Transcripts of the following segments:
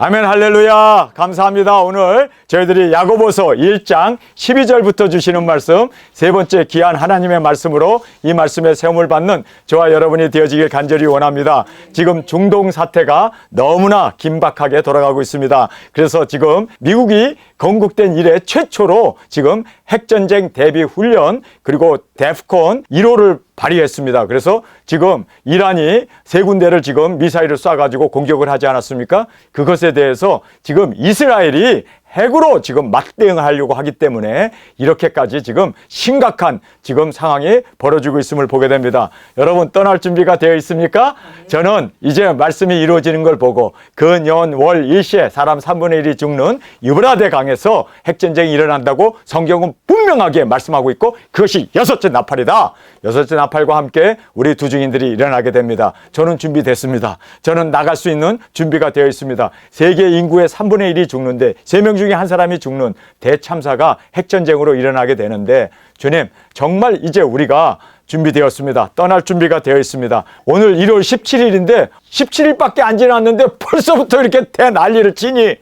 아멘, 할렐루야. 감사합니다. 오늘 저희들이 야고보서 1장 12절부터 주시는 말씀, 세 번째 귀한 하나님의 말씀으로 이 말씀에 세움을 받는 저와 여러분이 되어지길 간절히 원합니다. 지금 중동 사태가 너무나 긴박하게 돌아가고 있습니다. 그래서 지금 미국이 건국된 이래 최초로 지금 핵전쟁 대비 훈련 그리고 데프콘 1호를 발휘했습니다. 그래서 지금 이란이 세 군데를 지금 미사일을 쏴가지고 공격을 하지 않았습니까? 그것에 대해서 지금 이스라엘이 핵으로 지금 맞대응하려고 하기 때문에 이렇게까지 지금 심각한 지금 상황이 벌어지고 있음을 보게 됩니다. 여러분 떠날 준비가 되어 있습니까? 저는 이제 말씀이 이루어지는 걸 보고 근연 월 일시에 사람 3분의 1이 죽는 유브라데 강에서 핵전쟁이 일어난다고 성경은 분명하게 말씀하고 있고 그것이 여섯째 나팔이다. 여섯째 나팔과 함께 우리 두 증인들이 일어나게 됩니다. 저는 준비됐습니다. 저는 나갈 수 있는 준비가 되어 있습니다. 세계 인구의 3분의 1이 죽는데 3명 중에 한 사람이 죽는 대참사가 핵전쟁으로 일어나게 되는데 주님 정말 이제 우리가 준비되었습니다. 떠날 준비가 되어 있습니다. 오늘 1월 17일인데 17일밖에 안 지났는데 벌써부터 이렇게 대난리를 치니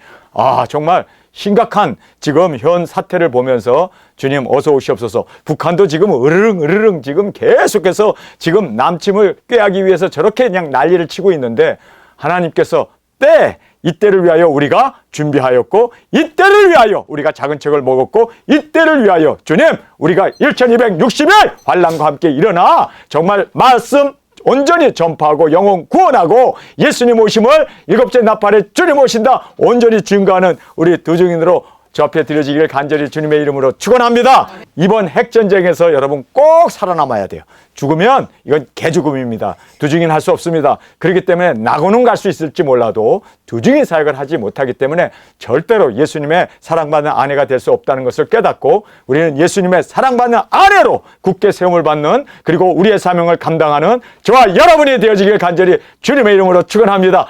정말 심각한 지금 현 사태를 보면서 주님 어서 오시옵소서. 북한도 지금 으르릉 지금 계속해서 지금 남침을 꾀하기 위해서 저렇게 그냥 난리를 치고 있는데 하나님께서 이때를 위하여 우리가 준비하였고 이때를 위하여 우리가 작은 책을 먹었고 이때를 위하여 주님 우리가 1260일 환난과 함께 일어나 정말 말씀 온전히 전파하고 영혼 구원하고 예수님 오심을 일곱째 나팔에 주님 오신다 온전히 증거하는 우리 두 증인으로 저 앞에 드려지길 간절히 주님의 이름으로 축원합니다. 이번 핵전쟁에서 여러분 꼭 살아남아야 돼요. 죽으면 이건 개죽음입니다. 두 증인 할 수 없습니다. 그렇기 때문에 낙원은 갈 수 있을지 몰라도 두 증인 사역을 하지 못하기 때문에 절대로 예수님의 사랑받는 아내가 될 수 없다는 것을 깨닫고 우리는 예수님의 사랑받는 아내로 굳게 세움을 받는 그리고 우리의 사명을 감당하는 저와 여러분이 되어지길 간절히 주님의 이름으로 축원합니다.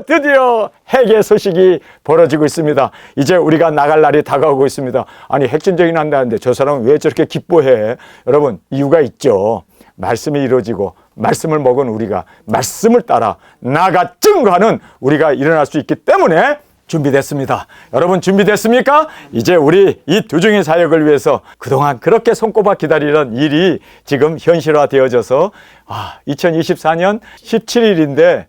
드디어 핵의 소식이 벌어지고 있습니다. 이제 우리가 나갈 날이 다가오고 있습니다. 아니 핵전쟁이 난다는데 저 사람은 왜 저렇게 기뻐해? 여러분 이유가 있죠. 말씀이 이루어지고 말씀을 먹은 우리가 말씀을 따라 나가 증거하는 우리가 일어날 수 있기 때문에 준비됐습니다. 여러분 준비됐습니까? 이제 우리 이 두 증인 사역을 위해서 그동안 그렇게 손꼽아 기다리던 일이 지금 현실화되어져서 2024년 17일인데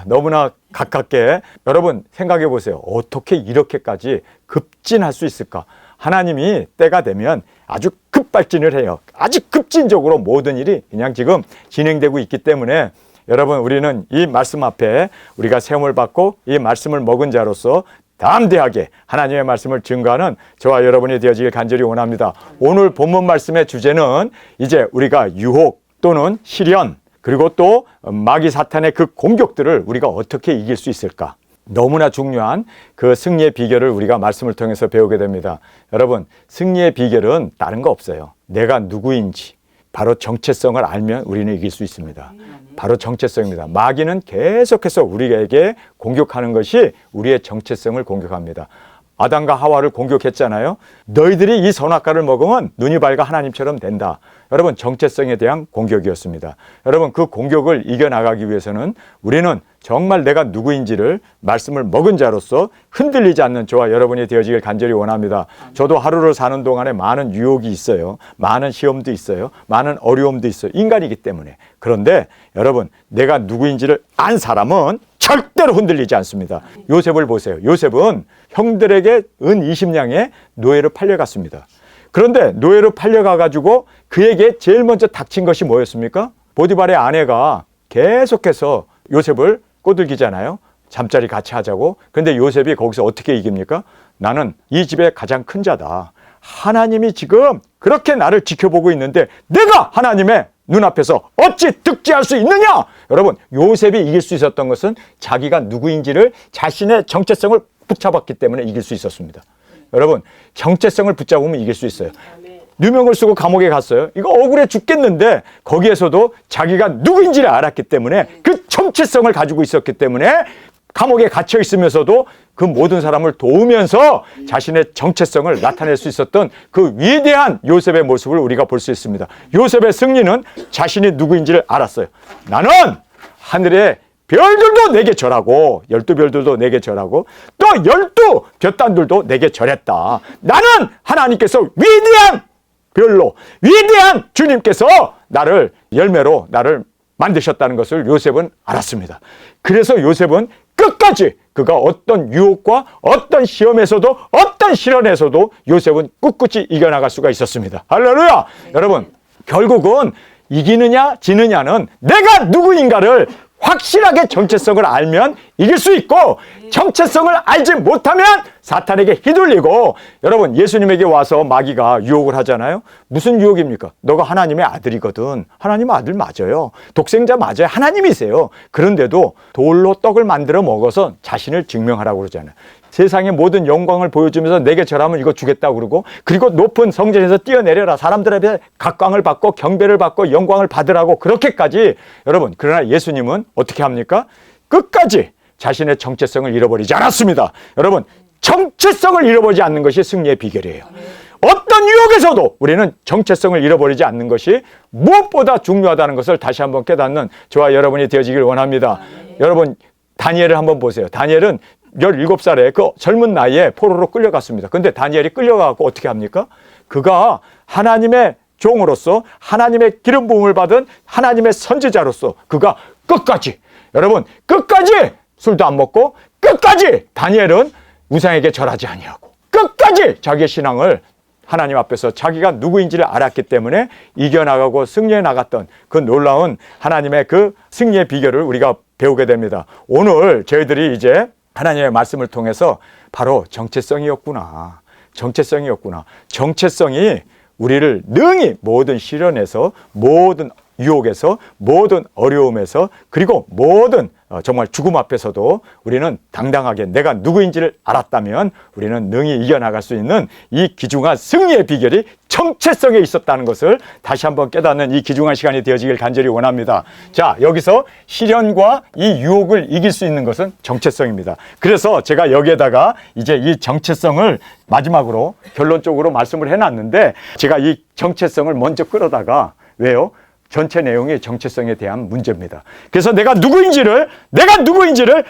너무나 가깝게 여러분 생각해 보세요. 어떻게 이렇게까지 급진할 수 있을까? 하나님이 때가 되면 아주 급발진을 해요. 아주 급진적으로 모든 일이 그냥 지금 진행되고 있기 때문에 여러분 우리는 이 말씀 앞에 우리가 세움을 받고 이 말씀을 먹은 자로서 담대하게 하나님의 말씀을 증거하는 저와 여러분이 되어지길 간절히 원합니다. 오늘 본문 말씀의 주제는 이제 우리가 유혹 또는 시련 그리고 또 마귀 사탄의 그 공격들을 우리가 어떻게 이길 수 있을까? 너무나 중요한 그 승리의 비결을 우리가 말씀을 통해서 배우게 됩니다. 여러분 승리의 비결은 다른 거 없어요. 내가 누구인지 바로 정체성을 알면 우리는 이길 수 있습니다. 바로 정체성입니다. 마귀는 계속해서 우리에게 공격하는 것이 우리의 정체성을 공격합니다. 아담과 하와를 공격했잖아요. 너희들이 이 선악과를 먹으면 눈이 밝아 하나님처럼 된다. 여러분 정체성에 대한 공격이었습니다. 여러분 그 공격을 이겨나가기 위해서는 우리는 정말 내가 누구인지를 말씀을 먹은 자로서 흔들리지 않는 저와 여러분이 되어지길 간절히 원합니다. 저도 하루를 사는 동안에 많은 유혹이 있어요. 많은 시험도 있어요. 많은 어려움도 있어요. 인간이기 때문에. 그런데 여러분 내가 누구인지를 안 사람은 절대로 흔들리지 않습니다. 요셉을 보세요. 요셉은 형들에게 은 20냥에 노예로 팔려갔습니다. 그런데 노예로 팔려가가지고 그에게 제일 먼저 닥친 것이 뭐였습니까? 보디발의 아내가 계속해서 요셉을 꼬들기잖아요. 잠자리 같이 하자고. 그런데 요셉이 거기서 어떻게 이깁니까? 나는 이 집의 가장 큰 자다. 하나님이 지금 그렇게 나를 지켜보고 있는데 내가 하나님의 눈앞에서 어찌 득지할 수 있느냐? 여러분 요셉이 이길 수 있었던 것은 자기가 누구인지를 자신의 정체성을 붙잡았기 때문에 이길 수 있었습니다. 여러분 정체성을 붙잡으면 이길 수 있어요. 누명을 쓰고 감옥에 갔어요. 이거 억울해 죽겠는데 거기에서도 자기가 누구인지를 알았기 때문에 그 정체성을 가지고 있었기 때문에 감옥에 갇혀 있으면서도 그 모든 사람을 도우면서 자신의 정체성을 나타낼 수 있었던 그 위대한 요셉의 모습을 우리가 볼 수 있습니다. 요셉의 승리는 자신이 누구인지를 알았어요. 나는 하늘의 별들도 내게 절하고 12별들도 내게 절하고 또 12볕단들도 내게 절했다. 나는 하나님께서 위대한 별로 위대한 주님께서 나를 열매로 나를 만드셨다는 것을 요셉은 알았습니다. 그래서 요셉은 끝까지 그가 어떤 유혹과 어떤 시험에서도 어떤 시련에서도 요셉은 꿋꿋이 이겨나갈 수가 있었습니다. 할렐루야! 여러분, 결국은 이기느냐 지느냐는 내가 누구인가를 확실하게 정체성을 알면 이길 수 있고, 정체성을 알지 못하면 사탄에게 휘둘리고, 여러분, 예수님에게 와서 마귀가 유혹을 하잖아요. 무슨 유혹입니까? 너가 하나님의 아들이거든. 하나님 아들 맞아요. 독생자 맞아요. 하나님이세요. 그런데도 돌로 떡을 만들어 먹어서 자신을 증명하라고 그러잖아요. 세상의 모든 영광을 보여주면서 내게 절하면 이거 주겠다고 그러고, 그리고 높은 성전에서 뛰어내려라, 사람들 앞에 각광을 받고 경배를 받고 영광을 받으라고 그렇게까지. 여러분, 그러나 예수님은 어떻게 합니까? 끝까지 자신의 정체성을 잃어버리지 않았습니다. 여러분, 정체성을 잃어버리지 않는 것이 승리의 비결이에요. 어떤 유혹에서도 우리는 정체성을 잃어버리지 않는 것이 무엇보다 중요하다는 것을 다시 한번 깨닫는 저와 여러분이 되어지길 원합니다. 여러분, 다니엘을 한번 보세요. 다니엘은 17살에 그 젊은 나이에 포로로 끌려갔습니다. 근데 다니엘이 끌려가고 어떻게 합니까? 그가 하나님의 종으로서 하나님의 기름 부음을 받은 하나님의 선지자로서 그가 끝까지, 여러분, 끝까지 술도 안 먹고 끝까지 다니엘은 우상에게 절하지 아니하고 끝까지 자기의 신앙을 하나님 앞에서 자기가 누구인지를 알았기 때문에 이겨나가고 승리해 나갔던 그 놀라운 하나님의 그 승리의 비결을 우리가 배우게 됩니다. 오늘 저희들이 이제 하나님의 말씀을 통해서 바로 정체성이었구나. 정체성이 우리를 능히 모든 시련에서, 모든 유혹에서, 모든 어려움에서, 그리고 모든 정말 죽음 앞에서도 우리는 당당하게 내가 누구인지를 알았다면 우리는 능히 이겨나갈 수 있는 이 귀중한 승리의 비결이 정체성에 있었다는 것을 다시 한번 깨닫는 이 귀중한 시간이 되어지길 간절히 원합니다. 자, 여기서 시련과 이 유혹을 이길 수 있는 것은 정체성입니다. 그래서 제가 여기에다가 이제 이 정체성을 마지막으로 결론적으로 말씀을 해놨는데, 제가 이 정체성을 먼저 끌어다가, 왜요? 전체 내용이 정체성에 대한 문제입니다. 그래서 내가 누구인지를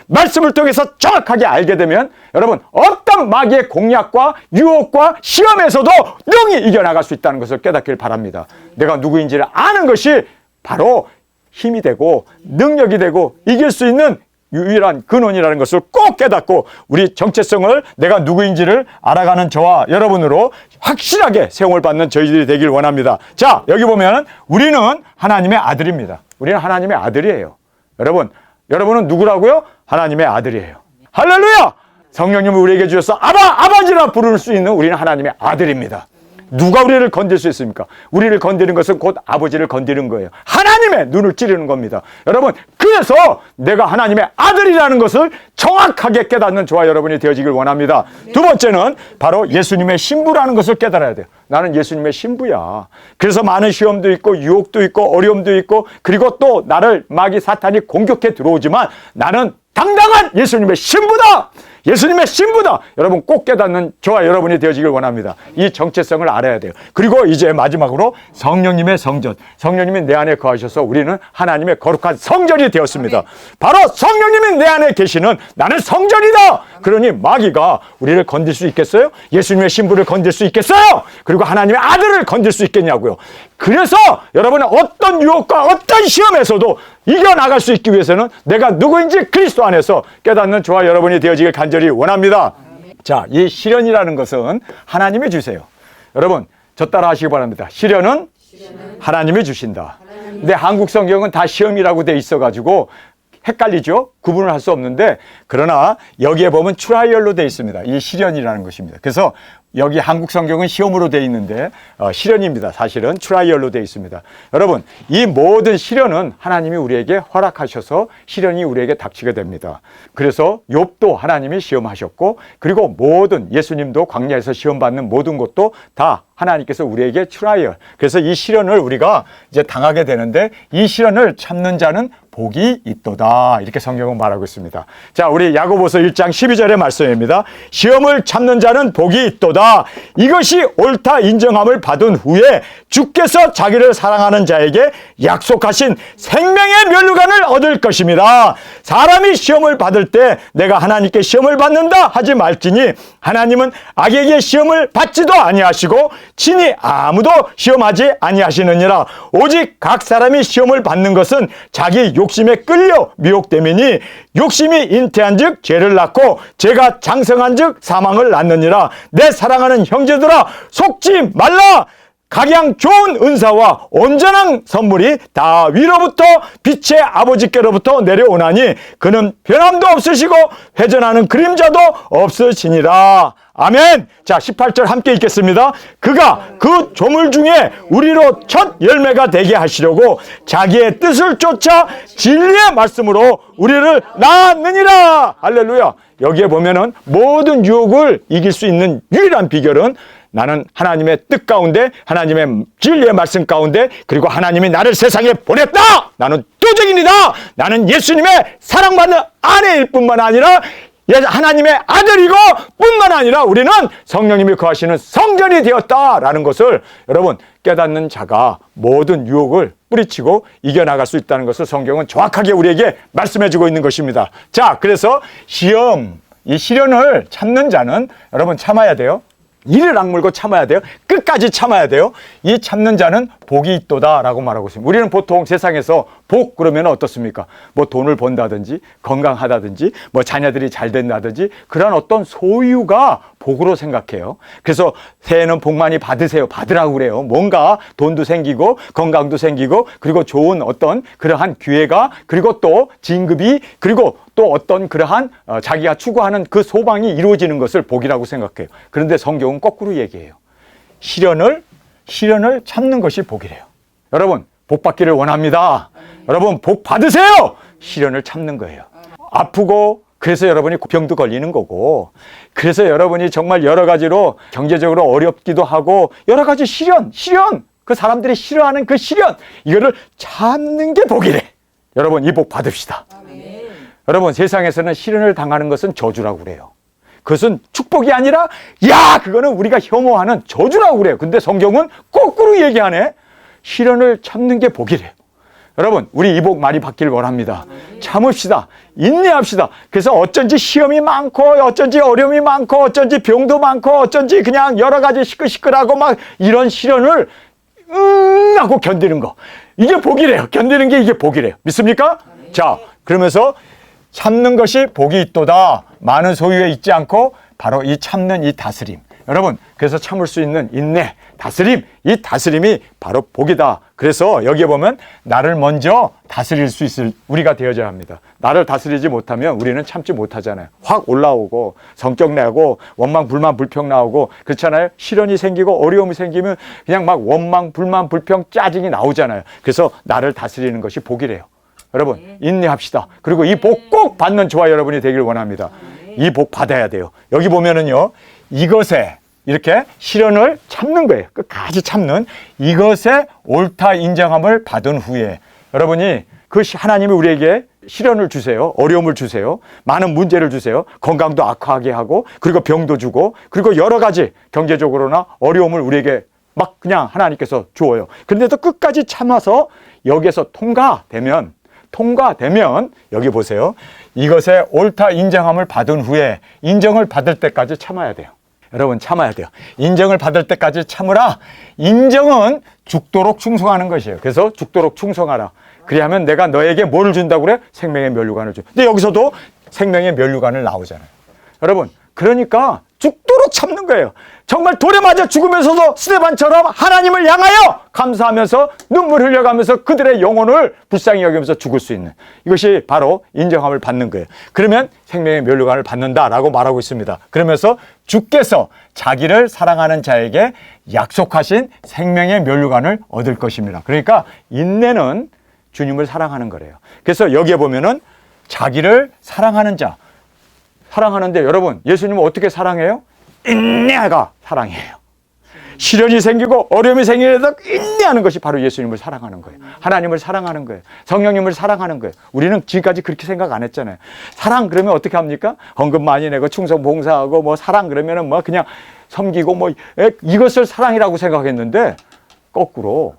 말씀을 통해서 정확하게 알게 되면 여러분, 어떤 마귀의 공략과 유혹과 시험에서도 능히 이겨나갈 수 있다는 것을 깨닫길 바랍니다. 내가 누구인지를 아는 것이 바로 힘이 되고 능력이 되고 이길 수 있는 유일한 근원이라는 것을 꼭 깨닫고, 우리 정체성을 내가 누구인지를 알아가는 저와 여러분으로 확실하게 세움을 받는 저희들이 되길 원합니다. 자, 여기 보면 우리는 하나님의 아들입니다. 우리는 하나님의 아들이에요. 여러분은 누구라고요? 하나님의 아들이에요. 할렐루야! 성령님을 우리에게 주셔서 아버지라 부를 수 있는 우리는 하나님의 아들입니다. 누가 우리를 건들 수 있습니까? 우리를 건드리는 것은 곧 아버지를 건드리는 거예요. 하나님의 눈을 찌르는 겁니다. 여러분, 그래서 내가 하나님의 아들이라는 것을 정확하게 깨닫는 저와 여러분이 되어지길 원합니다. 두 번째는 바로 예수님의 신부라는 것을 깨달아야 돼요. 나는 예수님의 신부야. 그래서 많은 시험도 있고 유혹도 있고 어려움도 있고, 그리고 또 나를 마귀 사탄이 공격해 들어오지만 나는 당당한 예수님의 신부다. 예수님의 신부다. 여러분, 꼭 깨닫는 저와 여러분이 되어지길 원합니다. 이 정체성을 알아야 돼요. 그리고 이제 마지막으로 성령님의 성전. 성령님이 내 안에 거하셔서 우리는 하나님의 거룩한 성전이 되었습니다. 바로 성령님이 내 안에 계시는 나는 성전이다. 그러니 마귀가 우리를 건들 수 있겠어요? 예수님의 신부를 건들 수 있겠어요? 그리고 하나님의 아들을 건들 수 있겠냐고요. 그래서 여러분은 어떤 유혹과 어떤 시험에서도 이겨나갈 수 있기 위해서는 내가 누구인지 그리스도 안에서 깨닫는 저와 여러분이 되어지길 간절히 원합니다. 자, 이 시련이라는 것은 하나님이 주세요. 여러분, 저 따라 하시기 바랍니다. 시련은 하나님이 주신다. 근데 한국 성경은 다 시험이라고 돼 있어가지고 헷갈리죠? 구분을 할 수 없는데, 그러나 여기에 보면 트라이얼로 돼 있습니다. 이 시련이라는 것입니다. 그래서 여기 한국 성경은 시험으로 돼 있는데 시련입니다. 사실은 트라이얼로 돼 있습니다. 여러분, 이 모든 시련은 하나님이 우리에게 허락하셔서 시련이 우리에게 닥치게 됩니다. 그래서 욥도 하나님이 시험하셨고, 그리고 모든 예수님도 광야에서 시험받는 모든 것도 다 하나님께서 우리에게 트라이얼. 그래서 이 시련을 우리가 이제 당하게 되는데, 이 시련을 참는 자는 복이 있도다. 이렇게 성경은 말하고 있습니다. 자, 우리 야고보서 1장 12절의 말씀입니다. 시험을 참는 자는 복이 있도다. 이것이 옳다 인정함을 받은 후에 주께서 자기를 사랑하는 자에게 약속하신 생명의 면류관을 얻을 것입니다. 사람이 시험을 받을 때 내가 하나님께 시험을 받는다 하지 말지니 하나님은 악에게 시험을 받지도 아니하시고 친히 아무도 시험하지 아니하시느니라. 오직 각 사람이 시험을 받는 것은 자기 욕심에 끌려 미혹됨이니 욕심이 잉태한 즉 죄를 낳고 죄가 장성한 즉 사망을 낳느니라. 내 사랑하는 형제들아 속지 말라. 각양 좋은 은사와 온전한 선물이 다 위로부터 빛의 아버지께로부터 내려오나니 그는 변함도 없으시고 회전하는 그림자도 없으시니라. 아멘. 자, 18절 함께 읽겠습니다. 그가 그 조물 중에 우리로 첫 열매가 되게 하시려고 자기의 뜻을 쫓아 진리의 말씀으로 우리를 낳았느니라. 할렐루야. 여기에 보면은 모든 유혹을 이길 수 있는 유일한 비결은 나는 하나님의 뜻 가운데, 하나님의 진리의 말씀 가운데, 그리고 하나님이 나를 세상에 보냈다. 나는 도적인이다. 나는 예수님의 사랑받는 아내일 뿐만 아니라 하나님의 아들이고 뿐만 아니라 우리는 성령님이 거하시는 성전이 되었다라는 것을 여러분 깨닫는 자가 모든 유혹을 뿌리치고 이겨나갈 수 있다는 것을 성경은 정확하게 우리에게 말씀해주고 있는 것입니다. 자, 그래서 시험, 이 시련을 참는 자는 여러분 참아야 돼요. 이를 악물고 참아야 돼요. 끝까지 참아야 돼요. 이 참는 자는 복이 있도다라고 말하고 있습니다. 우리는 보통 세상에서 복 그러면 어떻습니까? 뭐 돈을 번다든지 건강하다든지 뭐 자녀들이 잘 된다든지 그런 어떤 소유가 복으로 생각해요. 그래서 새해는 복 많이 받으세요. 받으라고 그래요. 뭔가 돈도 생기고 건강도 생기고 그리고 좋은 어떤 그러한 기회가 그리고 또 진급이 그리고 또 어떤 그러한 자기가 추구하는 그 소망이 이루어지는 것을 복이라고 생각해요. 그런데 성경은 거꾸로 얘기해요. 시련을 참는 것이 복이래요. 여러분 복 받기를 원합니다. 여러분 복 받으세요. 시련을 참는 거예요. 아프고 그래서 여러분이 병도 걸리는 거고 그래서 여러분이 정말 여러 가지로 경제적으로 어렵기도 하고 여러 가지 시련 그 사람들이 싫어하는 그 시련 이거를 참는 게 복이래. 여러분 이 복 받읍시다. 아멘. 여러분 세상에서는 시련을 당하는 것은 저주라고 그래요. 그것은 축복이 아니라 그거는 우리가 혐오하는 저주라고 그래요. 근데 성경은 거꾸로 얘기하네. 시련을 참는 게 복이래요. 여러분 우리 이 복 많이 받기를 원합니다. 참읍시다. 인내합시다. 그래서 어쩐지 시험이 많고 어쩐지 어려움이 많고 어쩐지 병도 많고 어쩐지 그냥 여러 가지 시끌시끌하고 막 이런 시련을 하고 견디는 거. 이게 복이래요. 견디는 게 이게 복이래요. 믿습니까? 자, 그러면서 참는 것이 복이 있도다. 많은 소유에 있지 않고 바로 이 참는 이 다스림. 여러분 그래서 참을 수 있는 인내, 다스림, 이 다스림이 바로 복이다. 그래서 여기에 보면 나를 먼저 다스릴 수 있을 우리가 되어져야 합니다. 나를 다스리지 못하면 우리는 참지 못하잖아요. 확 올라오고 성격 내고 원망, 불만, 불평 나오고 그렇잖아요. 시련이 생기고 어려움이 생기면 그냥 막 원망, 불만, 불평, 짜증이 나오잖아요. 그래서 나를 다스리는 것이 복이래요. 여러분 인내합시다. 그리고 이 복 꼭 받는 저와 여러분이 되길 원합니다. 이 복 받아야 돼요. 여기 보면은요. 이것에 이렇게 시련을 참는 거예요. 끝까지 참는 이것에 옳다 인정함을 받은 후에 여러분이 그 하나님이 우리에게 시련을 주세요. 어려움을 주세요. 많은 문제를 주세요. 건강도 악화하게 하고 그리고 병도 주고 그리고 여러 가지 경제적으로나 어려움을 우리에게 막 그냥 하나님께서 주어요. 그런데도 끝까지 참아서 여기에서 통과되면 여기 보세요. 이것에 옳다 인정함을 받은 후에 인정을 받을 때까지 참아야 돼요. 여러분 참아야 돼요. 인정을 받을 때까지 참으라. 인정은 죽도록 충성하는 것이에요. 그래서 죽도록 충성하라. 그리하면 내가 너에게 뭐를 준다고 그래? 생명의 면류관을 줘. 근데 여기서도 생명의 면류관을 나오잖아요. 여러분 그러니까 죽도록 참는 거예요. 정말 돌에 맞아 죽으면서도 스데반처럼 하나님을 향하여 감사하면서 눈물 흘려가면서 그들의 영혼을 불쌍히 여기면서 죽을 수 있는 이것이 바로 인정함을 받는 거예요. 그러면 생명의 면류관을 받는다라고 말하고 있습니다. 그러면서 주께서 자기를 사랑하는 자에게 약속하신 생명의 면류관을 얻을 것입니다. 그러니까 인내는 주님을 사랑하는 거래요. 그래서 여기에 보면은 자기를 사랑하는 자 사랑하는데 여러분 예수님은 어떻게 사랑해요? 인내가 사랑이에요. 시련이 생기고 어려움이 생기는데도 인내하는 것이 바로 예수님을 사랑하는 거예요. 하나님을 사랑하는 거예요. 성령님을 사랑하는 거예요. 우리는 지금까지 그렇게 생각 안 했잖아요. 사랑 그러면 어떻게 합니까? 헌금 많이 내고 충성 봉사하고 뭐 사랑 그러면은 뭐 그냥 섬기고 뭐 이것을 사랑이라고 생각했는데 거꾸로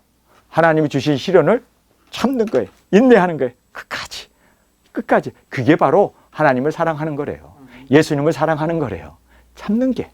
하나님이 주신 시련을 참는 거예요. 인내하는 거예요. 끝까지. 그게 바로 하나님을 사랑하는 거래요. 예수님을 사랑하는 거래요. 참는 게.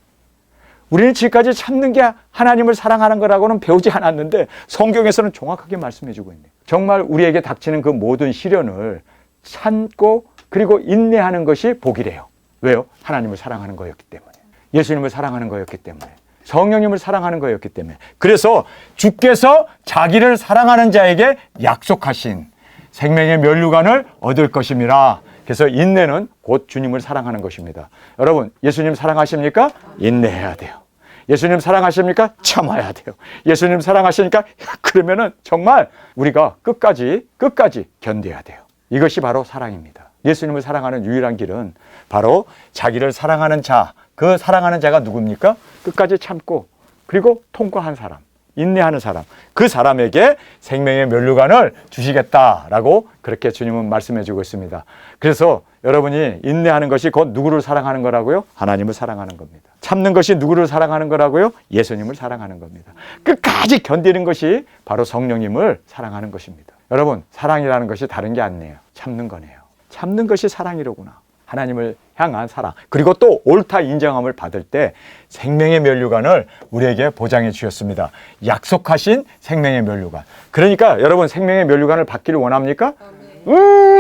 우리는 지금까지 참는 게 하나님을 사랑하는 거라고는 배우지 않았는데 성경에서는 정확하게 말씀해 주고 있네요. 정말 우리에게 닥치는 그 모든 시련을 참고 그리고 인내하는 것이 복이래요. 왜요? 하나님을 사랑하는 거였기 때문에. 예수님을 사랑하는 거였기 때문에. 성령님을 사랑하는 거였기 때문에. 그래서 주께서 자기를 사랑하는 자에게 약속하신 생명의 면류관을 얻을 것임이라. 그래서 인내는 곧 주님을 사랑하는 것입니다. 여러분, 예수님 사랑하십니까? 인내해야 돼요. 예수님 사랑하십니까? 참아야 돼요. 예수님 사랑하시니까 그러면은 정말 우리가 끝까지 견뎌야 돼요. 이것이 바로 사랑입니다. 예수님을 사랑하는 유일한 길은 바로 자기를 사랑하는 자, 그 사랑하는 자가 누굽니까? 끝까지 참고 그리고 통과한 사람, 인내하는 사람, 그 사람에게 생명의 면류관을 주시겠다라고 그렇게 주님은 말씀해 주고 있습니다. 그래서 여러분이 인내하는 것이 곧 누구를 사랑하는 거라고요? 하나님을 사랑하는 겁니다. 참는 것이 누구를 사랑하는 거라고요? 예수님을 사랑하는 겁니다. 끝까지 견디는 것이 바로 성령님을 사랑하는 것입니다. 여러분, 사랑이라는 것이 다른 게 아니에요. 참는 거네요. 참는 것이 사랑이로구나. 하나님을 향한 사랑, 그리고 또 옳다 인정함을 받을 때 생명의 면류관을 우리에게 보장해 주셨습니다. 약속하신 생명의 면류관. 그러니까 여러분, 생명의 면류관을 받기를 원합니까?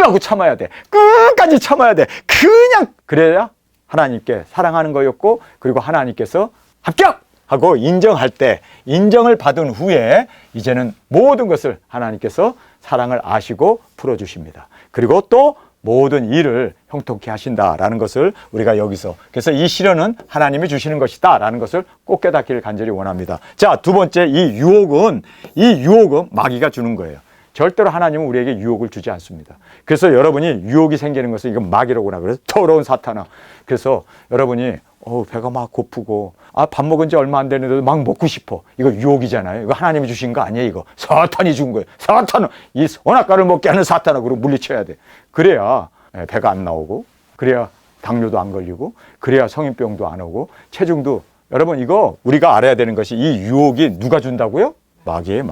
하고 참아야 돼. 끝까지 참아야 돼. 그냥 그래야 하나님께 사랑하는 거였고, 그리고 하나님께서 합격! 하고 인정할 때, 인정을 받은 후에 이제는 모든 것을 하나님께서 사랑을 아시고 풀어주십니다. 그리고 또 모든 일을 형통케 하신다라는 것을 우리가 여기서, 그래서 이 시련은 하나님이 주시는 것이다 라는 것을 꼭 깨닫기를 간절히 원합니다. 자, 두 번째, 이 유혹은 마귀가 주는 거예요. 절대로 하나님은 우리에게 유혹을 주지 않습니다. 그래서 여러분이 유혹이 생기는 것은 이건 마귀라고나 그래서 더러운 사탄아. 그래서 여러분이 배가 막 고프고 밥 먹은 지 얼마 안 되는데도 막 먹고 싶어. 이거 유혹이잖아요. 이거 하나님이 주신 거 아니에요. 이거 사탄이 준 거예요. 사탄은 이 선악과를 먹게 하는 사탄하고 물리쳐야 돼. 그래야 배가 안 나오고, 그래야 당뇨도 안 걸리고, 그래야 성인병도 안 오고, 체중도. 여러분, 이거 우리가 알아야 되는 것이 이 유혹이 누가 준다고요? 마귀예요.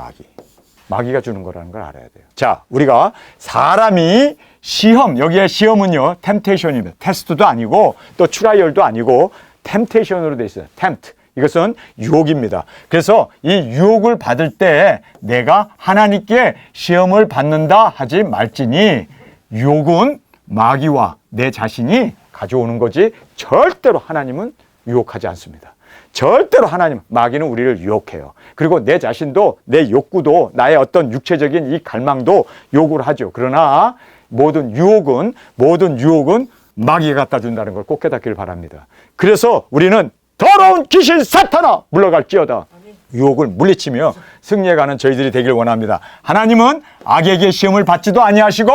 마귀가 주는 거라는 걸 알아야 돼요. 자, 우리가 사람이 시험, 여기에 시험은요, 템테이션입니다. 테스트도 아니고 또 트라이얼도 아니고 템테이션으로 되어 있어요. 템트. 이것은 유혹입니다. 그래서 이 유혹을 받을 때 내가 하나님께 시험을 받는다 하지 말지니, 유혹은 마귀와 내 자신이 가져오는 거지 절대로 하나님은 유혹하지 않습니다. 절대로 마귀는 우리를 유혹해요. 그리고 내 자신도, 내 욕구도, 나의 어떤 육체적인 이 갈망도 요구를 하죠. 그러나 모든 유혹은 마귀가 갖다 준다는 걸 꼭 깨닫기를 바랍니다. 그래서 우리는 더러운 귀신 사탄아 물러갈지어다. 유혹을 물리치며 승리해가는 저희들이 되길 원합니다. 하나님은 악에게 시험을 받지도 아니하시고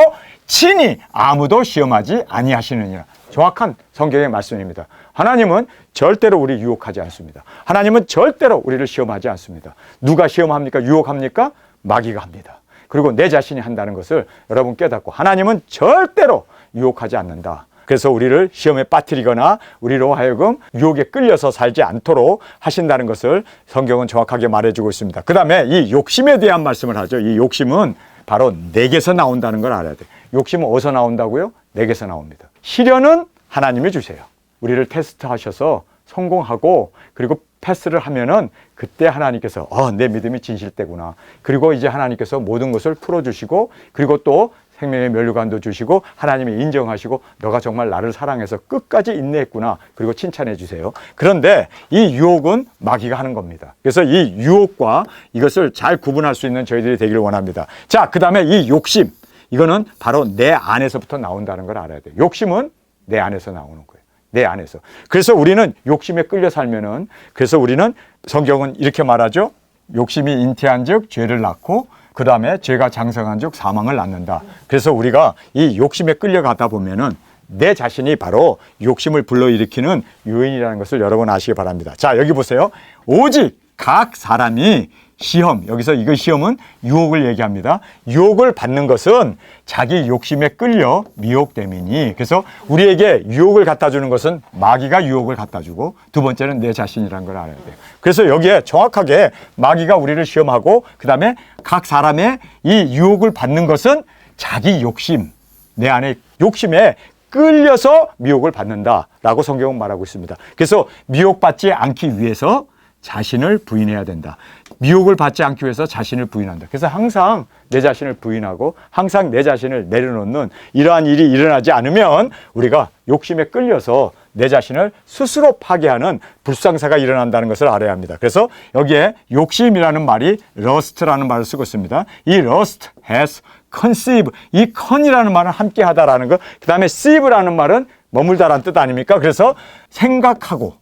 친히 아무도 시험하지 아니하시느니라. 정확한 성경의 말씀입니다. 하나님은 절대로 우리 유혹하지 않습니다. 하나님은 절대로 우리를 시험하지 않습니다. 누가 시험합니까? 유혹합니까? 마귀가 합니다. 그리고 내 자신이 한다는 것을 여러분 깨닫고, 하나님은 절대로 유혹하지 않는다. 그래서 우리를 시험에 빠뜨리거나 우리로 하여금 유혹에 끌려서 살지 않도록 하신다는 것을 성경은 정확하게 말해주고 있습니다. 그 다음에 이 욕심에 대한 말씀을 하죠. 이 욕심은 바로 내게서 나온다는 걸 알아야 돼요. 욕심은 어디서 나온다고요? 내게서 나옵니다. 시련은 하나님이 주세요. 우리를 테스트하셔서 성공하고 그리고 패스를 하면은 그때 하나님께서 내 믿음이 진실되구나. 그리고 이제 하나님께서 모든 것을 풀어주시고, 그리고 또 생명의 면류관도 주시고 하나님이 인정하시고 너가 정말 나를 사랑해서 끝까지 인내했구나. 그리고 칭찬해 주세요. 그런데 이 유혹은 마귀가 하는 겁니다. 그래서 이 유혹과 이것을 잘 구분할 수 있는 저희들이 되기를 원합니다. 자, 그 다음에 이 욕심. 이거는 바로 내 안에서부터 나온다는 걸 알아야 돼요. 욕심은 내 안에서 나오는 거예요. 내 안에서. 그래서 우리는 욕심에 끌려 살면은, 그래서 우리는 성경은 이렇게 말하죠. 욕심이 잉태한 즉 죄를 낳고 그 다음에 죄가 장성한 즉 사망을 낳는다. 그래서 우리가 이 욕심에 끌려가다 보면은 내 자신이 바로 욕심을 불러일으키는 요인이라는 것을 여러분 아시기 바랍니다. 자, 여기 보세요. 오직 각 사람이 시험, 여기서 이거 시험은 유혹을 얘기합니다. 유혹을 받는 것은 자기 욕심에 끌려 미혹됨이니. 그래서 우리에게 유혹을 갖다 주는 것은 마귀가 유혹을 갖다 주고, 두 번째는 내 자신이라는 걸 알아야 돼요. 그래서 여기에 정확하게 마귀가 우리를 시험하고, 그 다음에 각 사람의 이 유혹을 받는 것은 자기 욕심, 내 안에 욕심에 끌려서 미혹을 받는다라고 성경은 말하고 있습니다. 그래서 미혹받지 않기 위해서 자신을 부인해야 된다. 미혹을 받지 않기 위해서 자신을 부인한다. 그래서 항상 내 자신을 부인하고 항상 내 자신을 내려놓는 이러한 일이 일어나지 않으면 우리가 욕심에 끌려서 내 자신을 스스로 파괴하는 불상사가 일어난다는 것을 알아야 합니다. 그래서 여기에 욕심이라는 말이 lust라는 말을 쓰고 있습니다. 이 lust has conceive, 이 con이라는 말은 함께하다라는 것, 그 다음에 seive라는 말은 머물다라는 뜻 아닙니까? 그래서 생각하고,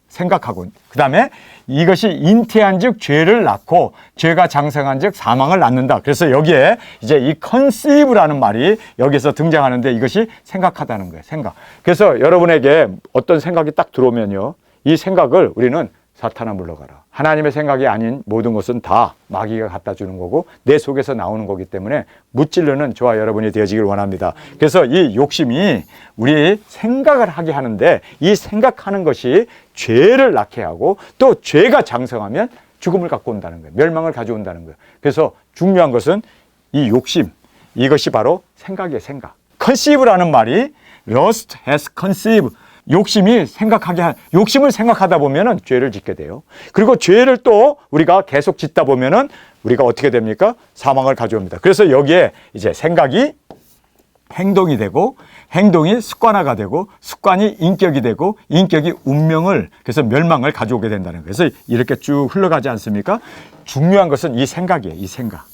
그 다음에 이것이 잉태한 즉 죄를 낳고 죄가 장성한 즉 사망을 낳는다. 그래서 여기에 이제 이 conceive라는 말이 여기서 등장하는데 이것이 생각하다는 거예요. 생각. 그래서 여러분에게 어떤 생각이 딱 들어오면요, 이 생각을 우리는 사탄아 물러가라. 하나님의 생각이 아닌 모든 것은 다 마귀가 갖다 주는 거고 내 속에서 나오는 거기 때문에 무찔르는 저와 여러분이 되어지길 원합니다. 그래서 이 욕심이 우리 생각을 하게 하는데 이 생각하는 것이 죄를 낳게 하고 또 죄가 장성하면 죽음을 갖고 온다는 거예요. 멸망을 가져온다는 거예요. 그래서 중요한 것은 이 욕심, 이것이 바로 생각이에요. 생각. conceive라는 말이 lust has conceive, 욕심을 생각하다 보면은 죄를 짓게 돼요. 그리고 죄를 또 우리가 계속 짓다 보면은 우리가 어떻게 됩니까? 사망을 가져옵니다. 그래서 여기에 이제 생각이 행동이 되고 행동이 습관화가 되고 습관이 인격이 되고 인격이 운명을, 그래서 멸망을 가져오게 된다는 거예요. 그래서 이렇게 쭉 흘러가지 않습니까? 중요한 것은 이 생각이에요. 이 생각.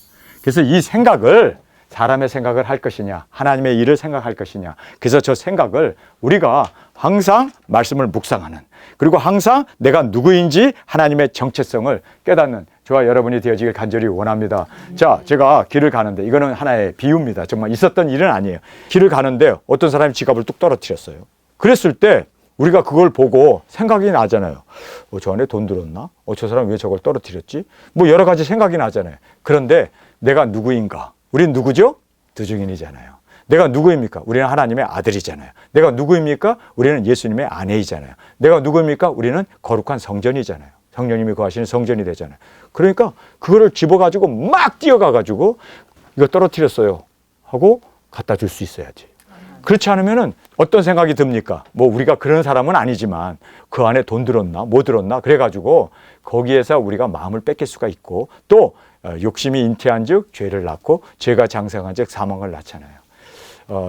그래서 이 생각을 사람의 생각을 할 것이냐, 하나님의 일을 생각할 것이냐. 그래서 저 생각을 우리가 항상 말씀을 묵상하는, 그리고 항상 내가 누구인지 하나님의 정체성을 깨닫는 저와 여러분이 되어지길 간절히 원합니다. 자, 제가 길을 가는데, 이거는 하나의 비유입니다. 정말 있었던 일은 아니에요. 길을 가는데 어떤 사람이 지갑을 뚝 떨어뜨렸어요. 그랬을 때 우리가 그걸 보고 생각이 나잖아요. 저 안에 돈 들었나? 저 사람 왜 저걸 떨어뜨렸지? 뭐 여러 가지 생각이 나잖아요. 그런데 내가 누구인가? 우린 누구죠? 두중인이잖아요. 내가 누구입니까? 우리는 하나님의 아들이잖아요. 내가 누구입니까? 우리는 예수님의 아내이잖아요. 내가 누구입니까? 우리는 거룩한 성전이잖아요. 성령님이 거하시는 성전이 되잖아요. 그러니까 그거를 집어가지고 막 뛰어가가지고 이거 떨어뜨렸어요 하고 갖다 줄 수 있어야지. 그렇지 않으면은 어떤 생각이 듭니까? 뭐 우리가 그런 사람은 아니지만 그 안에 돈 들었나? 뭐 들었나? 그래가지고 거기에서 우리가 마음을 뺏길 수가 있고 또 욕심이 잉태한 즉 죄를 낳고 죄가 장성한 즉 사망을 낳잖아요.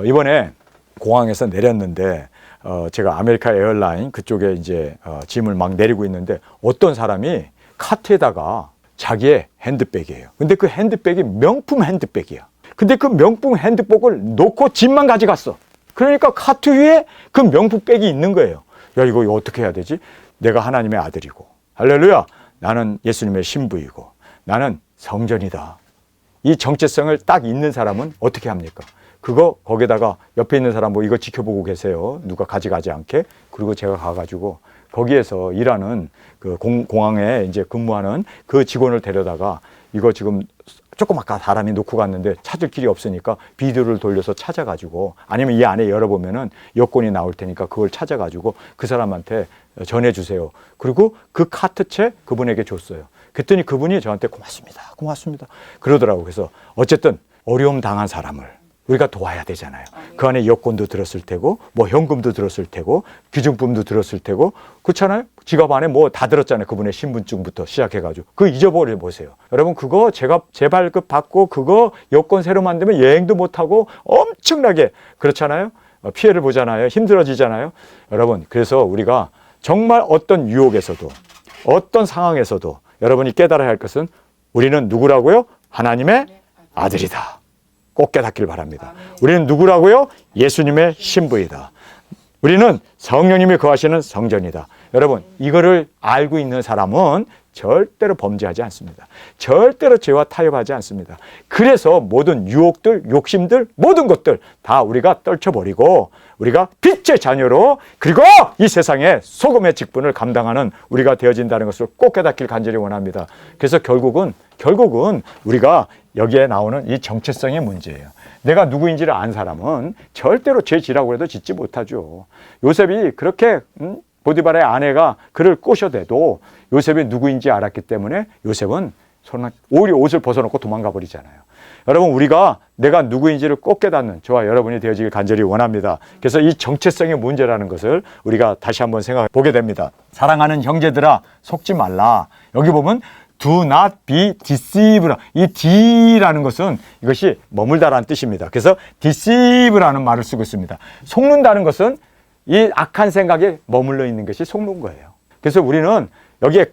이번에 공항에서 내렸는데 제가 아메리카 에어라인 그쪽에 이제 짐을 막 내리고 있는데 어떤 사람이 카트에다가 자기의 핸드백이에요. 근데 그 핸드백이 명품 핸드백이야. 근데 그 명품 핸드백을 놓고 짐만 가져갔어. 그러니까 카트 위에 그 명품백이 있는 거예요. 야, 이거 어떻게 해야 되지? 내가 하나님의 아들이고 할렐루야, 나는 예수님의 신부이고 나는 성전이다. 이 정체성을 딱 있는 사람은 어떻게 합니까? 그거 거기다가 옆에 있는 사람 뭐 이거 지켜보고 계세요. 누가 가져가지 않게. 그리고 제가 가가지고 거기에서 일하는 그 공항에 이제 근무하는 그 직원을 데려다가 이거 지금 조금 아까 사람이 놓고 갔는데 찾을 길이 없으니까 비디오를 돌려서 찾아가지고 아니면 이 안에 열어보면은 여권이 나올 테니까 그걸 찾아가지고 그 사람한테 전해주세요. 그리고 그 카트채 그분에게 줬어요. 그랬더니 그분이 저한테 고맙습니다 그러더라고요. 그래서 어쨌든 어려움 당한 사람을 우리가 도와야 되잖아요. 그 안에 여권도 들었을 테고 뭐 현금도 들었을 테고 귀중품도 들었을 테고 그렇잖아요. 지갑 안에 뭐 다 들었잖아요. 그분의 신분증부터 시작해가지고 그거 잊어버려 보세요. 여러분 그거 제가 재발급 받고 그거 여권 새로 만들면 여행도 못하고 엄청나게 그렇잖아요. 피해를 보잖아요. 힘들어지잖아요. 여러분 그래서 우리가 정말 어떤 유혹에서도 어떤 상황에서도 여러분이 깨달아야 할 것은 우리는 누구라고요? 하나님의 아들이다. 꼭 깨닫기를 바랍니다. 우리는 누구라고요? 예수님의 신부이다. 우리는 성령님이 거하시는 성전이다. 여러분 이거를 알고 있는 사람은 절대로 범죄하지 않습니다. 절대로 죄와 타협하지 않습니다. 그래서 모든 유혹들, 욕심들, 모든 것들 다 우리가 떨쳐버리고 우리가 빛의 자녀로, 그리고 이 세상에 소금의 직분을 감당하는 우리가 되어진다는 것을 꼭 깨닫길 간절히 원합니다. 그래서 결국은 우리가 여기에 나오는 이 정체성의 문제예요. 내가 누구인지를 안 사람은 절대로 죄 지라고 해도 짓지 못하죠. 요셉이 그렇게 보디발의 아내가 그를 꼬셔대도 요셉이 누구인지 알았기 때문에 요셉은 오히려 옷을 벗어놓고 도망가 버리잖아요. 여러분, 우리가 내가 누구인지를 꼭 깨닫는 저와 여러분이 되어지길 간절히 원합니다. 그래서 이 정체성의 문제라는 것을 우리가 다시 한번 생각해 보게 됩니다. 사랑하는 형제들아, 속지 말라. 여기 보면 do not be deceived. 이 D라는 것은 이것이 머물다라는 뜻입니다. 그래서 deceive라는 말을 쓰고 있습니다. 속는다는 것은 이 악한 생각에 머물러 있는 것이 속는 거예요. 그래서 우리는 여기에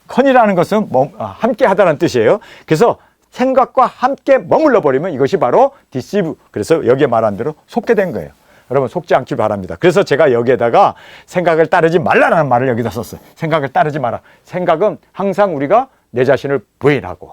컨이라는 것은 함께 하다는 뜻이에요. 그래서 생각과 함께 머물러 버리면 이것이 바로 deceive. 그래서 여기에 말한 대로 속게 된 거예요. 여러분, 속지 않길 바랍니다. 그래서 제가 여기에다가 생각을 따르지 말라라는 말을 여기다 썼어요. 생각을 따르지 마라. 생각은 항상 우리가 내 자신을 부인하고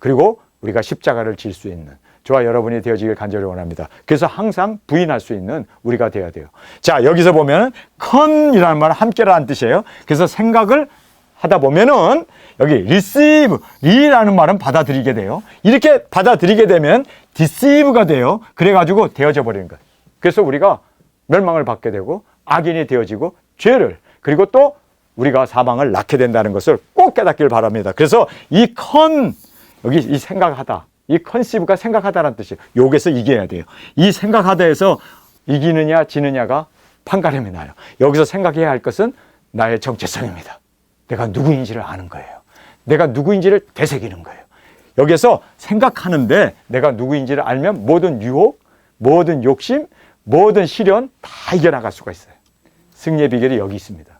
그리고 우리가 십자가를 질 수 있는 저와 여러분이 되어지길 간절히 원합니다. 그래서 항상 부인할 수 있는 우리가 되어야 돼요. 자, 여기서 보면 컨이라는 말은 함께라는 뜻이에요. 그래서 생각을 하다 보면은 여기 receive, 리라는 말은 받아들이게 돼요. 이렇게 받아들이게 되면 deceive가 돼요. 그래가지고 되어져 버리는 거예요. 그래서 우리가 멸망을 받게 되고 악인이 되어지고 죄를, 그리고 또 우리가 사망을 낳게 된다는 것을 꼭 깨닫길 바랍니다. 그래서 이 여기 이 생각하다, 이 conceive가 생각하다라는 뜻이에요. 여기서 이겨야 돼요. 이 생각하다에서 이기느냐 지느냐가 판가름이 나요. 여기서 생각해야 할 것은 나의 정체성입니다. 내가 누구인지를 아는 거예요. 내가 누구인지를 되새기는 거예요. 여기서 생각하는데 내가 누구인지를 알면 모든 유혹, 모든 욕심, 모든 시련 다 이겨나갈 수가 있어요. 승리의 비결이 여기 있습니다.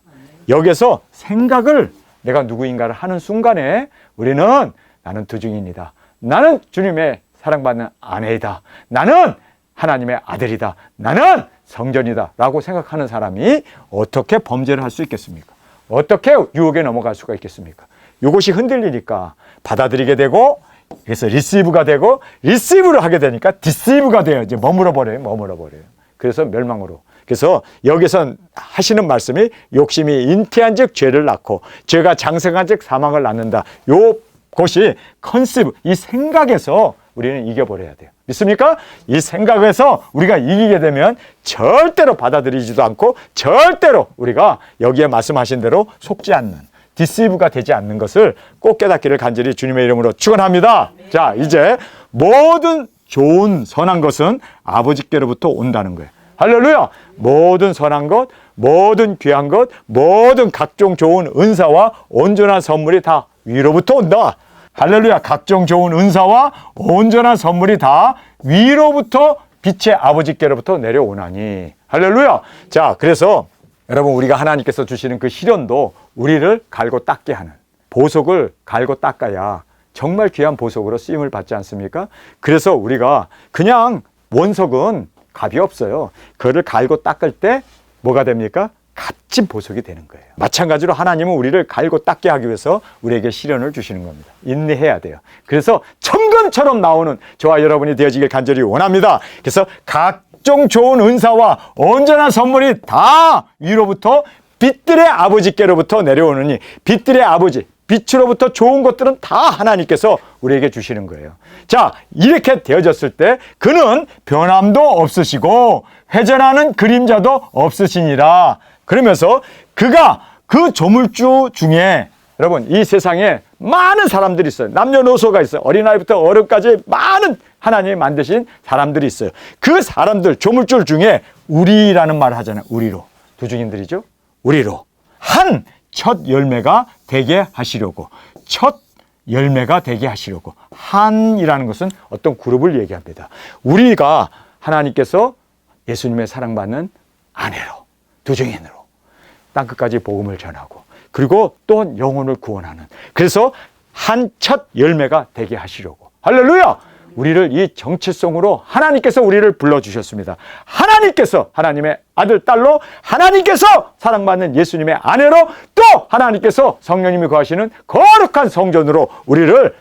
여기서 생각을 내가 누구인가를 하는 순간에 우리는 나는 두중인이다. 나는 주님의 사랑받는 아내이다. 나는 하나님의 아들이다. 나는 성전이다. 라고 생각하는 사람이 어떻게 범죄를 할 수 있겠습니까? 어떻게 유혹에 넘어갈 수가 있겠습니까? 이것이 흔들리니까 받아들이게 되고, 그래서 receive가 되고, receive를 하게 되니까 deceive가 돼요. 이제 머물러 버려요. 그래서 멸망으로. 그래서 여기서 하시는 말씀이 욕심이 잉태한 즉 죄를 낳고 죄가 장성한 즉 사망을 낳는다. 요것이 컨셉, 이 생각에서 우리는 이겨버려야 돼요. 믿습니까? 이 생각에서 우리가 이기게 되면 절대로 받아들이지도 않고 절대로 우리가 여기에 말씀하신 대로 속지 않는, 디시브가 되지 않는 것을 꼭 깨닫기를 간절히 주님의 이름으로 축원합니다. 자, 이제 모든 좋은 선한 것은 아버지께로부터 온다는 거예요. 할렐루야! 모든 선한 것, 모든 귀한 것, 모든 각종 좋은 은사와 온전한 선물이 다 위로부터 온다. 할렐루야! 각종 좋은 은사와 온전한 선물이 다 위로부터 빛의 아버지께로부터 내려오나니. 할렐루야! 자, 그래서 여러분, 우리가 하나님께서 주시는 그 시련도 우리를 갈고 닦게 하는, 보석을 갈고 닦아야 정말 귀한 보석으로 쓰임을 받지 않습니까? 그래서 우리가 그냥 원석은 값이 없어요. 그거를 갈고 닦을 때 뭐가 됩니까? 값진 보석이 되는 거예요. 마찬가지로 하나님은 우리를 갈고 닦게 하기 위해서 우리에게 시련을 주시는 겁니다. 인내해야 돼요. 그래서 천금처럼 나오는 저와 여러분이 되어지길 간절히 원합니다. 그래서 각종 좋은 은사와 온전한 선물이 다 위로부터 빛들의 아버지께로부터 내려오느니, 빛들의 아버지, 빛으로부터 좋은 것들은 다 하나님께서 우리에게 주시는 거예요. 자, 이렇게 되어졌을 때 그는 변함도 없으시고 회전하는 그림자도 없으시니라. 그러면서 그가 그 조물주 중에, 여러분, 이 세상에 많은 사람들이 있어요. 남녀노소가 있어요. 어린아이부터 어른까지 많은 하나님이 만드신 사람들이 있어요. 그 사람들, 조물주 중에 우리라는 말을 하잖아요. 우리로. 두중인들이죠. 우리로. 한 첫 열매가 되게 하시려고. 첫 열매가 되게 하시려고. 한이라는 것은 어떤 그룹을 얘기합니다. 우리가 하나님께서 예수님의 사랑받는 아내로, 두중인으로 땅끝까지 복음을 전하고, 그리고 또 영혼을 구원하는, 그래서 한 첫 열매가 되게 하시려고. 할렐루야! 우리를 이 정체성으로 하나님께서 우리를 불러주셨습니다. 하나님께서 하나님의 아들, 딸로, 하나님께서 사랑받는 예수님의 아내로, 또 하나님께서 성령님이 거하시는 거룩한 성전으로 우리를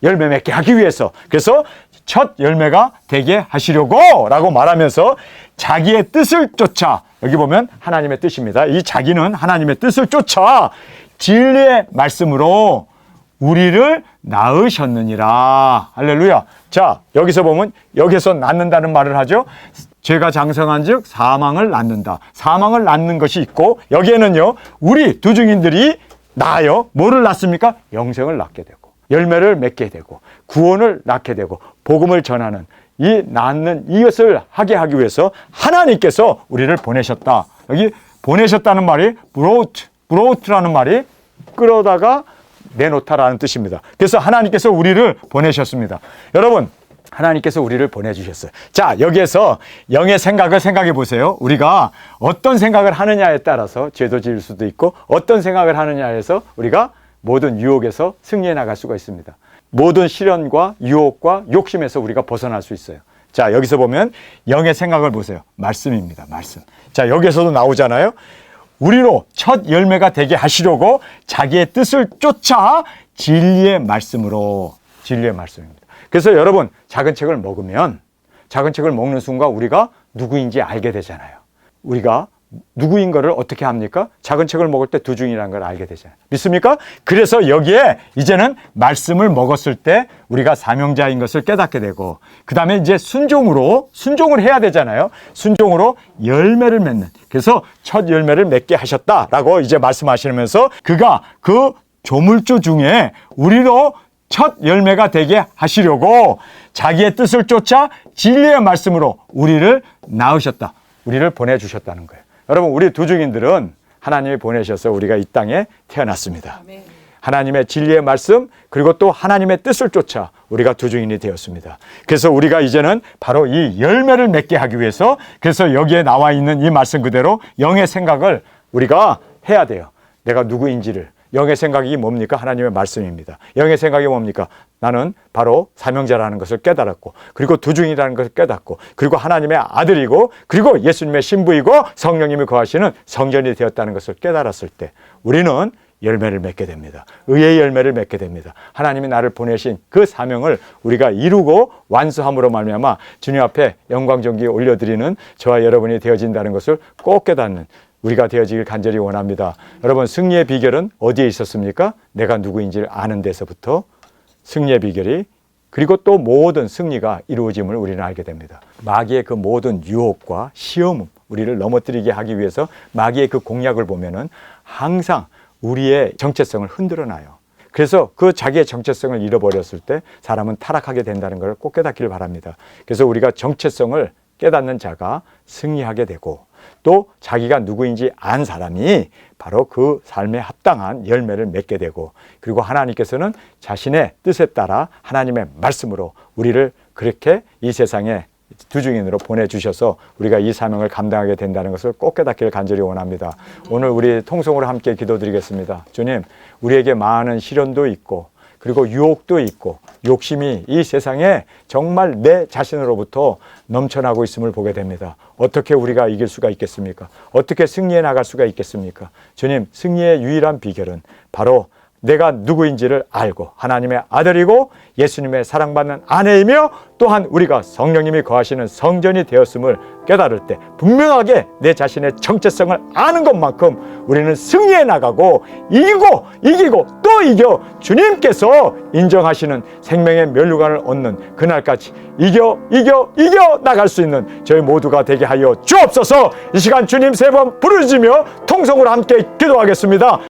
열매 맺게 하기 위해서, 그래서 첫 열매가 되게 하시려고 라고 말하면서 자기의 뜻을 쫓아, 여기 보면 하나님의 뜻입니다. 이 자기는 하나님의 뜻을 쫓아 진리의 말씀으로 우리를 낳으셨느니라. 할렐루야. 자, 여기서 보면 여기서 낳는다는 말을 하죠. 죄가 장성한 즉 사망을 낳는다. 사망을 낳는 것이 있고, 여기에는요 우리 두 증인들이 낳아요. 뭐를 낳습니까? 영생을 낳게 되고, 열매를 맺게 되고, 구원을 낳게 되고, 복음을 전하는 이 낳는 이것을 하게 하기 위해서 하나님께서 우리를 보내셨다. 여기 보내셨다는 말이 브로우트라는 말이 끌어다가 내놓다라는 뜻입니다. 그래서 하나님께서 우리를 보내셨습니다. 여러분, 하나님께서 우리를 보내주셨어요. 자, 여기에서 영의 생각을 생각해 보세요. 우리가 어떤 생각을 하느냐에 따라서 죄도 지을 수도 있고, 어떤 생각을 하느냐에서 우리가 모든 유혹에서 승리해 나갈 수가 있습니다. 모든 시련과 유혹과 욕심에서 우리가 벗어날 수 있어요. 자, 여기서 보면 영의 생각을 보세요. 말씀입니다. 말씀. 자, 여기에서도 나오잖아요. 우리로 첫 열매가 되게 하시려고 자기의 뜻을 쫓아 진리의 말씀으로, 진리의 말씀입니다. 그래서 여러분, 작은 책을 먹으면, 작은 책을 먹는 순간 우리가 누구인지 알게 되잖아요. 우리가 누구인 거를 어떻게 합니까? 작은 책을 먹을 때 두 중이라는 걸 알게 되잖아요. 믿습니까? 그래서 여기에 이제는 말씀을 먹었을 때 우리가 사명자인 것을 깨닫게 되고, 그 다음에 이제 순종을 해야 되잖아요. 순종으로 열매를 맺는, 그래서 첫 열매를 맺게 하셨다라고 이제 말씀하시면서, 그가 그 조물주 중에 우리로 첫 열매가 되게 하시려고 자기의 뜻을 쫓아 진리의 말씀으로 우리를 낳으셨다. 우리를 보내주셨다는 거예요. 여러분, 우리 두 증인들은 하나님이 보내셔서 우리가 이 땅에 태어났습니다. 아멘. 하나님의 진리의 말씀, 그리고 또 하나님의 뜻을 쫓아 우리가 두 증인이 되었습니다. 그래서 우리가 이제는 바로 이 열매를 맺게 하기 위해서, 그래서 여기에 나와 있는 이 말씀 그대로 영의 생각을 우리가 해야 돼요. 내가 누구인지를. 영의 생각이 뭡니까? 하나님의 말씀입니다. 영의 생각이 뭡니까? 나는 바로 사명자라는 것을 깨달았고, 그리고 두 중이라는 것을 깨닫고, 그리고 하나님의 아들이고, 그리고 예수님의 신부이고 성령님이 거하시는 성전이 되었다는 것을 깨달았을 때 우리는 열매를 맺게 됩니다. 의의 열매를 맺게 됩니다. 하나님이 나를 보내신 그 사명을 우리가 이루고 완수함으로 말미암아 주님 앞에 영광 존귀 올려드리는 저와 여러분이 되어진다는 것을 꼭 깨닫는 우리가 되어지길 간절히 원합니다. 여러분, 승리의 비결은 어디에 있었습니까? 내가 누구인지를 아는 데서부터 승리의 비결이, 그리고 또 모든 승리가 이루어짐을 우리는 알게 됩니다. 마귀의 그 모든 유혹과 시험, 우리를 넘어뜨리게 하기 위해서 마귀의 그 공략을 보면은 항상 우리의 정체성을 흔들어 놔요. 그래서 그 자기의 정체성을 잃어버렸을 때 사람은 타락하게 된다는 걸 꼭 깨닫기를 바랍니다. 그래서 우리가 정체성을 깨닫는 자가 승리하게 되고, 또 자기가 누구인지 안 사람이 바로 그 삶에 합당한 열매를 맺게 되고, 그리고 하나님께서는 자신의 뜻에 따라 하나님의 말씀으로 우리를 그렇게 이 세상에 두 증인으로 보내주셔서 우리가 이 사명을 감당하게 된다는 것을 꼭 깨닫기를 간절히 원합니다. 오늘 우리 통성으로 함께 기도드리겠습니다. 주님, 우리에게 많은 시련도 있고, 그리고 유혹도 있고, 욕심이 이 세상에 정말 내 자신으로부터 넘쳐나고 있음을 보게 됩니다. 어떻게 우리가 이길 수가 있겠습니까? 어떻게 승리해 나갈 수가 있겠습니까? 주님, 승리의 유일한 비결은 바로 내가 누구인지를 알고 하나님의 아들이고 예수님의 사랑받는 아내이며, 또한 우리가 성령님이 거하시는 성전이 되었음을 깨달을 때 분명하게 내 자신의 정체성을 아는 것만큼 우리는 승리해 나가고 이기고 또 이겨 주님께서 인정하시는 생명의 면류관을 얻는 그날까지 이겨 나갈 수 있는 저희 모두가 되게 하여 주옵소서. 이 시간 주님 세 번 부르짖으며 통성으로 함께 기도하겠습니다.